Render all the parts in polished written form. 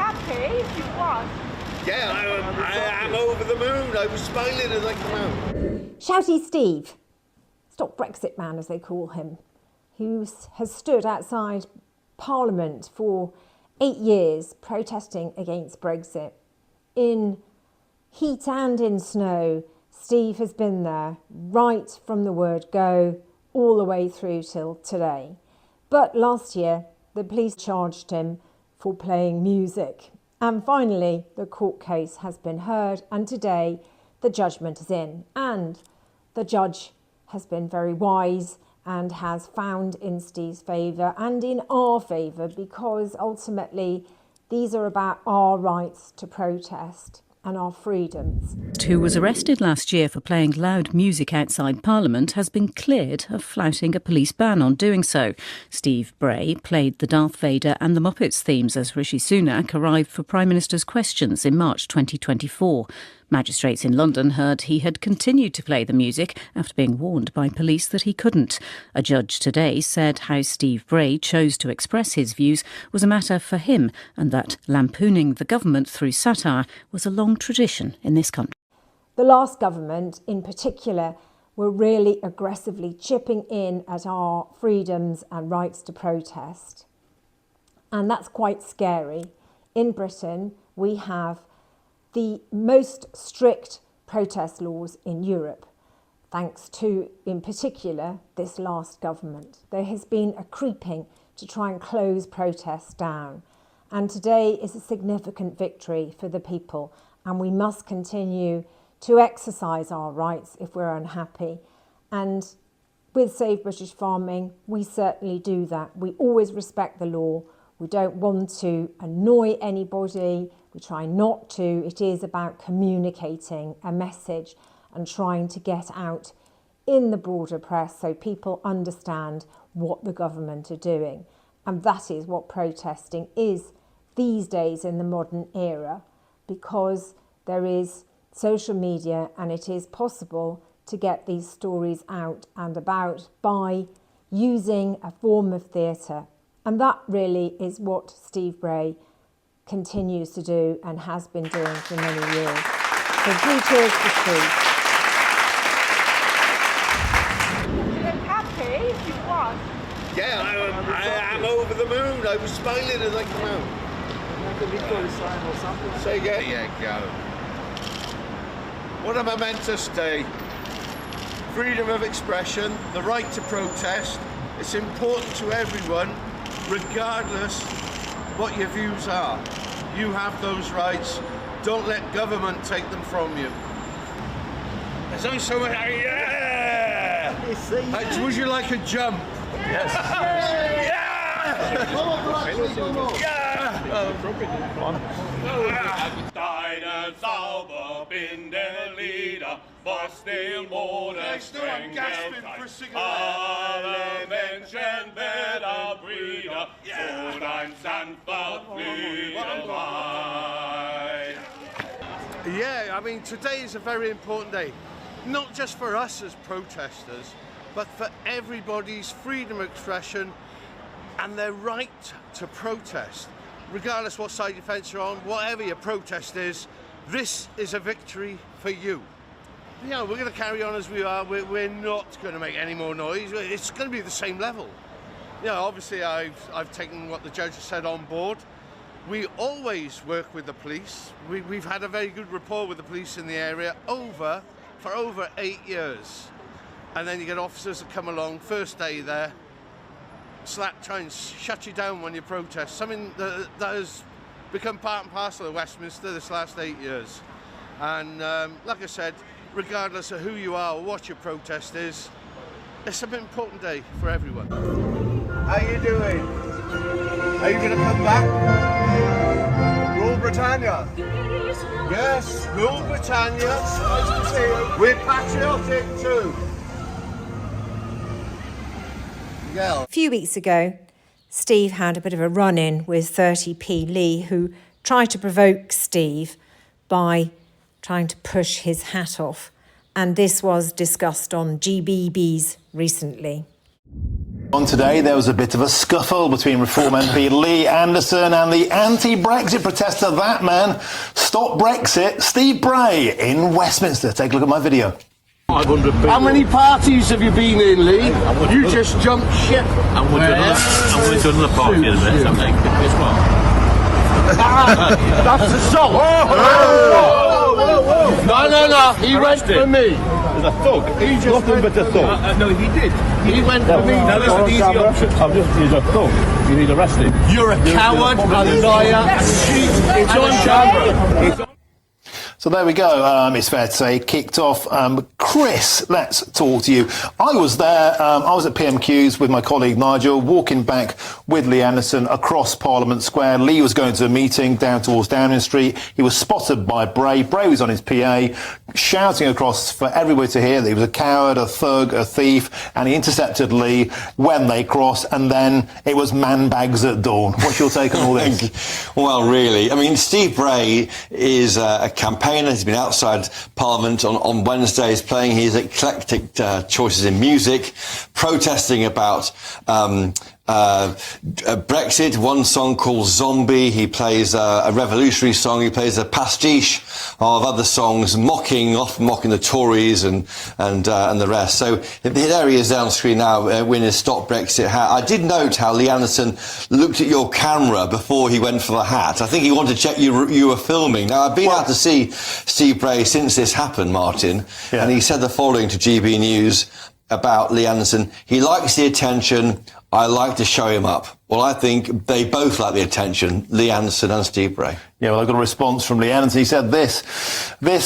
happy if you won. Yeah, I am over the moon. I was smiling as I come out. Shouty Steve, Stop Brexit man as they call him, who has stood outside Parliament for 8 years protesting against Brexit. In heat and in snow, Steve has been there right from the word go all the way through till today. But last year, the police charged him for playing music. And finally, the court case has been heard, and today the judgment is in. And the judge has been very wise and has found in Steve's favour and in our favour, because ultimately these are about our rights to protest and our freedoms. Who was arrested last year for playing loud music outside Parliament has been cleared of flouting a police ban on doing so. Steve Bray played the Darth Vader and the Muppets themes as Rishi Sunak arrived for Prime Minister's questions in March 2024. Magistrates in London heard he had continued to play the music after being warned by police that he couldn't. A judge today said how Steve Bray chose to express his views was a matter for him, and that lampooning the government through satire was a long tradition in this country. The last government in particular were really aggressively chipping in at our freedoms and rights to protest. And that's quite scary. In Britain, we have the most strict protest laws in Europe, thanks to, in particular, this last government. There has been a creeping to try and close protests down. And today is a significant victory for the people, and we must continue to exercise our rights if we're unhappy. And with Save British Farming, we certainly do that. We always respect the law. We don't want to annoy anybody. We try not to. It is about communicating a message and trying to get out in the broader press so people understand what the government are doing. And that is what protesting is these days in the modern era, because there is social media and it is possible to get these stories out and about by using a form of theatre. And that really is what Steve Bray continues to do and has been doing for many years. So 3 cheers for Steve. I'm happy if you won. Yeah, I am over the moon. I was smiling as I come out. Say again? There you go. What am I meant to say? Freedom of expression, the right to protest. It's important to everyone, regardless what your views are. You have those rights. Don't let government take them from you. There's only so much. Yeah! Would you like a jump? Yes. Yeah! Deine Zauber bin der Lieder, was den Monat streng hält. Alle Menschen werden Brüder, so dein sanfter Flügel weih. Yeah, I mean, today is a very important day. Not just for us as protesters, but for everybody's freedom of expression and their right to protest. Regardless what side of the fence you're on, whatever your protest is, this is a victory for you. You know, we're going to carry on as we are. We're not going to make any more noise. It's going to be the same level. You know, obviously I've taken what the judge has said on board. We always work with the police. We've had a very good rapport with the police in the area for over 8 years. And then you get officers that come along, first day there, try and shut you down when you protest. Something that has become part and parcel of Westminster this last 8 years. And like I said, regardless of who you are or what your protest is, it's an important day for everyone. How you doing? Are you going to come back? Rule Britannia. Yes, Rule Britannia. Nice to see you. We're patriotic too. A few weeks ago, Steve had a bit of a run-in with 30p Lee, who tried to provoke Steve by trying to push his hat off. And this was discussed on GBB's recently. On today, there was a bit of a scuffle between Reform MP Lee Anderson and the anti-Brexit protester, that man, Stop Brexit, Steve Bray in Westminster. Take a look at my video. How many parties have you been in, Lee? You just jumped ship. I'm going to another party in a minute, I think. Guess what? That's a song. No. He went for me. There's a thug. He just Nothing but a thug. No, he did. He went for me. Now listen, easy options. He's a thug. You need arrested. You're a coward, a liar, a cheat. It's on camera. So there we go. It's fair to say, kicked off. Chris, let's talk to you. I was there. I was at PMQs with my colleague Nigel, walking back with Lee Anderson across Parliament Square. Lee was going to a meeting down towards Downing Street. He was spotted by Bray. Bray was on his PA, shouting across for everybody to hear that he was a coward, a thug, a thief, and he intercepted Lee when they crossed, and then it was man bags at dawn. What's your take on all this? Well, really, I mean, Steve Bray is a campaigner. He's been outside Parliament on Wednesdays playing his eclectic choices in music, protesting about Brexit. One song called Zombie. He plays a revolutionary song. He plays a pastiche of other songs, often mocking the Tories and the rest. So there he is down the screen now, winning his Stop Brexit hat. I did note how Lee Anderson looked at your camera before he went for the hat. I think he wanted to check you were filming. Now, I've been out to see Steve Bray since this happened, Martin, and he said the following to GB News about Lee Anderson: he likes the attention, I like to show him up. Well, I think they both like the attention, Lee Anderson and Steve Bray. Yeah, well, I got a response from Lee Anderson. He said this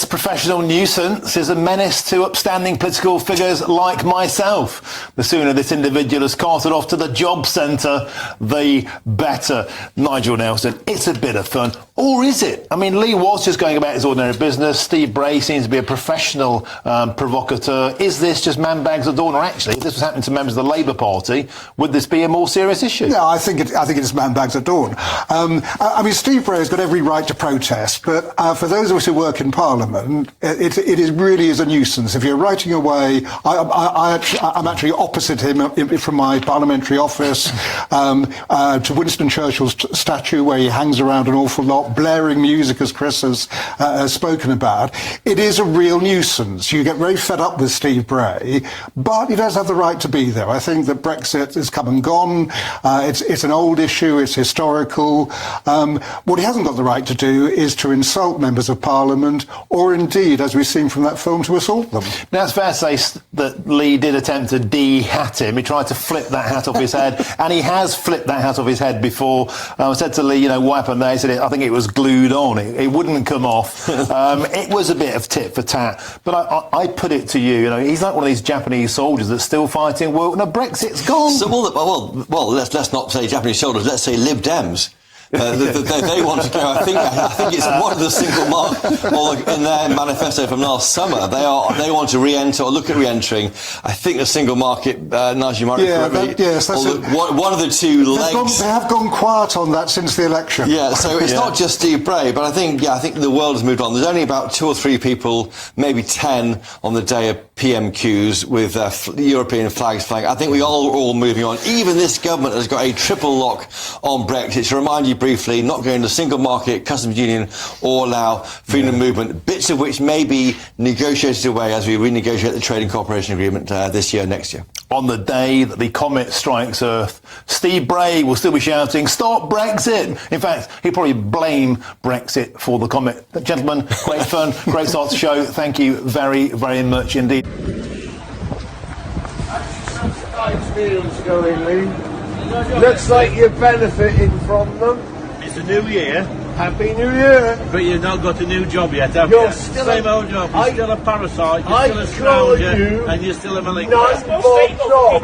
professional nuisance is a menace to upstanding political figures like myself. The sooner this individual is carted off to the job centre, the better. Nigel Nelson, it's a bit of fun. Or is it? I mean, Lee was just going about his ordinary business. Steve Bray seems to be a professional provocateur. Is this just man bags at dawn? Or actually, if this was happening to members of the Labour Party, would this be a more serious issue? No, I think it's man bags at dawn. I mean, Steve Bray has got every right to protest, but for those of us who work in Parliament, it really is a nuisance. If you're writing away, I'm actually opposite him from my parliamentary office to Winston Churchill's statue, where he hangs around an awful lot, blaring music, as Chris has spoken about. It is a real nuisance. You get very fed up with Steve Bray, but he does have the right to be there. I think that Brexit has come and gone. It's an old issue. It's historical. What he hasn't got the right to do is to insult members of Parliament, or indeed, as we've seen from that film, to assault them. Now, it's fair to say that Lee did attempt to de-hat him. He tried to flip that hat off his head, and he has flipped that hat off his head before. I said to Lee, what happened there? He said, I think it was glued on. It wouldn't come off. It was a bit of tit for tat. But I put it to you, he's like one of these Japanese soldiers that's still fighting. Well, no, Brexit's gone. So, well, let's not say Japanese soldiers. Let's say Lib Dems. They want to go. I think it's one of the single in their manifesto from last summer. They want to re-enter or look at re-entering. I think the single market. Nigel, you might correct me. Yes, that's one of the two legs. They have gone quiet on that since the election. Yeah, so it's not just Steve Bray, but I think the world has moved on. There's only about 2 or 3 people, maybe 10, on the day of PMQs with European flags flying. I think we are all moving on. Even this government has got a triple lock on Brexit. To remind you briefly, not going to single market, customs union, or allow freedom of movement, bits of which may be negotiated away as we renegotiate the trading cooperation agreement this year, next year. On the day that the comet strikes Earth, Steve Bray will still be shouting, "Stop Brexit!" In fact, he'll probably blame Brexit for the comet. Gentlemen, great fun, great start to the show. Thank you very, very much indeed. Nice meals going, Lee. Looks like you're benefiting from them. It's a new year. Happy New Year. But you've not got a new job yet, have You're you? still Same old job. You're still a parasite. You're I still a call scrounger, you and you're still a malignant. Nice more job.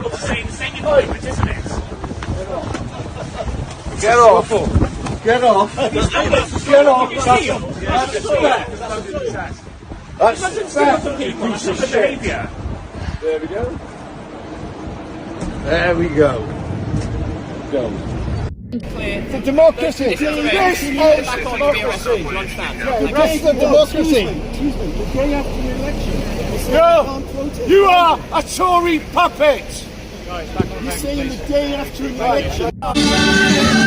Get off. Get off. Get off. That's behavior. There we go. There we go. Go. For democracy. This is democracy. This is democracy. The day after the election. No, you are a Tory puppet. Right, back on the You're saying the day after an election.